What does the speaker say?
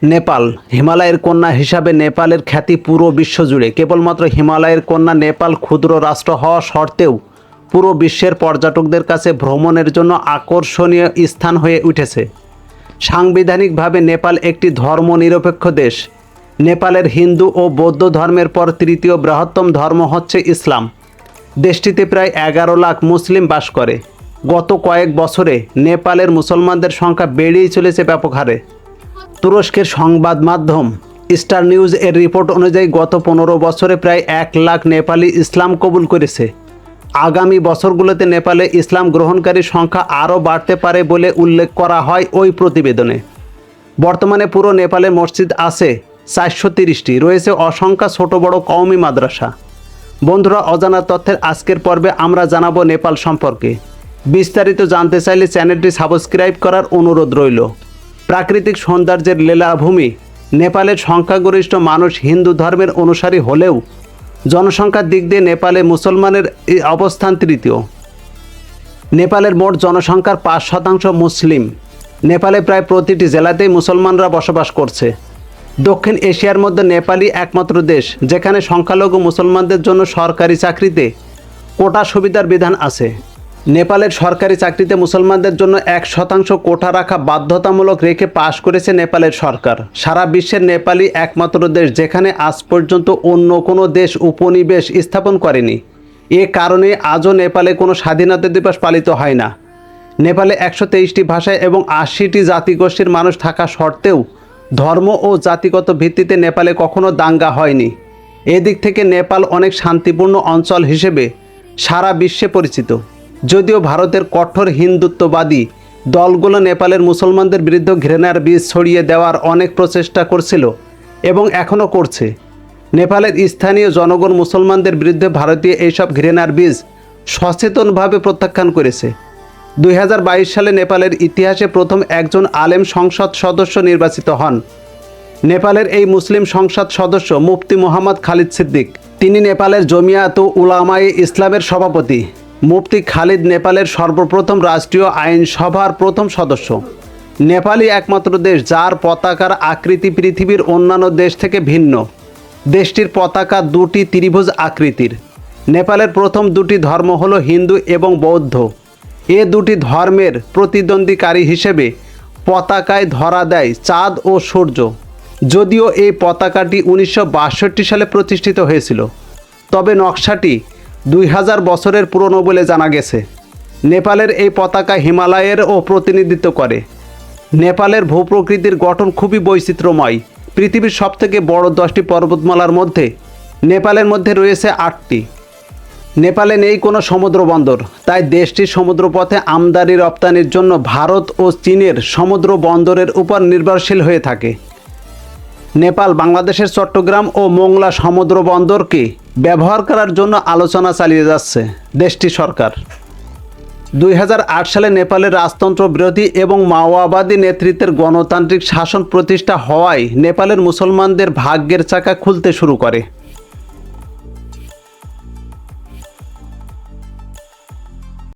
নেপাল হিমালয়ের কন্যা হিসাবে নেপালের খ্যাতি পুরো বিশ্বজুড়ে। কেবলমাত্র হিমালয়ের কন্যা নেপাল ক্ষুদ্র রাষ্ট্র হওয়া সত্ত্বেও পুরো বিশ্বের পর্যটকদের কাছে ভ্রমণের জন্য আকর্ষণীয় স্থান হয়ে উঠেছে। সাংবিধানিকভাবে নেপাল একটি ধর্মনিরপেক্ষ দেশ। নেপালের হিন্দু ও বৌদ্ধ ধর্মের পর তৃতীয় বৃহত্তম ধর্ম হচ্ছে ইসলাম। দেশটিতে প্রায় 11 লাখ মুসলিম বাস করে। গত কয়েক বছরে নেপালের মুসলমানদের সংখ্যা বেড়েই চলেছে ব্যাপক হারে। তুরস্কের সংবাদ মাধ্যম স্টার নিউজ এর রিপোর্ট অনুযায়ী গত 15 বছরে প্রায় 1 লাখ নেপালি ইসলাম কবুল করেছে। আগামী বছরগুলোতে নেপালে ইসলাম গ্রহণকারীর সংখ্যা আরও বাড়তে পারে বলে উল্লেখ করা হয় ওই প্রতিবেদনে। বর্তমানে পুরো নেপালে মসজিদ আছে 430টি, রয়েছে অসংখ্য ছোট বড় কওমি মাদ্রাসা। বন্ধুরা, অজানা তথ্যের আজকের পর্বে আমরা জানাবো নেপাল সম্পর্কে। বিস্তারিত জানতে চাইলে চ্যানেলটি সাবস্ক্রাইব করার অনুরোধ রইল। প্রাকৃতিক সৌন্দর্যের লীলাভূমি নেপালের সংখ্যাগরিষ্ঠ মানুষ হিন্দু ধর্মের অনুসারী হলেও জনসংখ্যার দিক দিয়ে নেপালে মুসলমানের অবস্থান তৃতীয়। নেপালের মোট জনসংখ্যার 5% মুসলিম। নেপালে প্রায় প্রতিটি জেলাতেই মুসলমানরা বসবাস করছে। দক্ষিণ এশিয়ার মধ্যে নেপালই একমাত্র দেশ যেখানে সংখ্যালঘু মুসলমানদের জন্য সরকারি চাকরিতে কোটা সুবিধার বিধান আছে। নেপালের সরকারি চাকরিতে মুসলমানদের জন্য 1% কোটা রাখা বাধ্যতামূলক রেখে পাশ করেছে নেপালের সরকার। সারা বিশ্বের নেপালই একমাত্র দেশ যেখানে আজ পর্যন্ত অন্য কোনো দেশ উপনিবেশ স্থাপন করেনি। এ কারণে আজও নেপালে কোনো স্বাধীনতা দিবস পালিত হয় না। নেপালে 123টি ভাষায় এবং 80টি জাতিগোষ্ঠীর মানুষ থাকা সত্ত্বেও ধর্ম ও জাতিগত ভিত্তিতে নেপালে কখনো দাঙ্গা হয়নি। এদিক থেকে নেপাল অনেক শান্তিপূর্ণ অঞ্চল হিসেবে সারা বিশ্বে পরিচিত। যদিও ভারতের কঠোর হিন্দুত্ববাদী দলগুলো নেপালের মুসলমানদের বিরুদ্ধে ঘৃণার বীজ ছড়িয়ে দেওয়ার অনেক প্রচেষ্টা করছিল এবং এখনও করছে। নেপালের স্থানীয় জনগণ মুসলমানদের বিরুদ্ধে ভারতীয় এইসব ঘৃণার বীজ সচেতনভাবে প্রত্যাখ্যান করেছে। 2022 সালে নেপালের ইতিহাসে প্রথম একজন আলেম সংসদ সদস্য নির্বাচিত হন। নেপালের এই মুসলিম সংসদ সদস্য মুফতি মোহাম্মদ খালিদ সিদ্দিক। তিনি নেপালের জমিয়াত উলামায়ে ইসলামের সভাপতি। মুফতি খালিদ নেপালের সর্বপ্রথম রাষ্ট্রীয় আইনসভার প্রথম সদস্য। নেপালই একমাত্র দেশ যার পতাকার আকৃতি পৃথিবীর অন্যান্য দেশ থেকে ভিন্ন। দেশটির পতাকা দুটি ত্রিভুজ আকৃতির। নেপালের প্রথম দুটি ধর্ম হলো হিন্দু এবং বৌদ্ধ। এ দুটি ধর্মের প্রতিদ্বন্দ্বীকারী হিসেবে পতাকায় ধরা দেয় চাঁদ ও সূর্য। যদিও এই পতাকাটি 1962 সালে প্রতিষ্ঠিত হয়েছিল, তবে নকশাটি 2000 বছরের পুরনো বলে জানা গেছে। নেপালের এই পতাকা হিমালয়েরও প্রতিনিধিত্ব করে। নেপালের ভূপ্রকৃতির গঠন খুবই বৈচিত্র্যময়। পৃথিবীর সবথেকে বড় 10টি পর্বতমালার মধ্যে নেপালের মধ্যে রয়েছে 8টি। নেপালে নেই কোনো সমুদ্র বন্দর, তাই দেশটির সমুদ্রপথে আমদানি রপ্তানির জন্য ভারত ও চীনের সমুদ্র বন্দরের উপর নির্ভরশীল হয়ে থাকে। নেপাল বাংলাদেশের চট্টগ্রাম ও মোংলা সমুদ্র বন্দরকে ব্যবহার করার জন্য আলোচনা চালিয়ে যাচ্ছে দেশটির সরকার। 2008 সালে নেপালের রাজতন্ত্র বিরোধী এবং মাওবাদী নেতৃত্বের গণতান্ত্রিক শাসন প্রতিষ্ঠা হওয়ায় নেপালের মুসলমানদের ভাগ্যের চাকা খুলতে শুরু করে।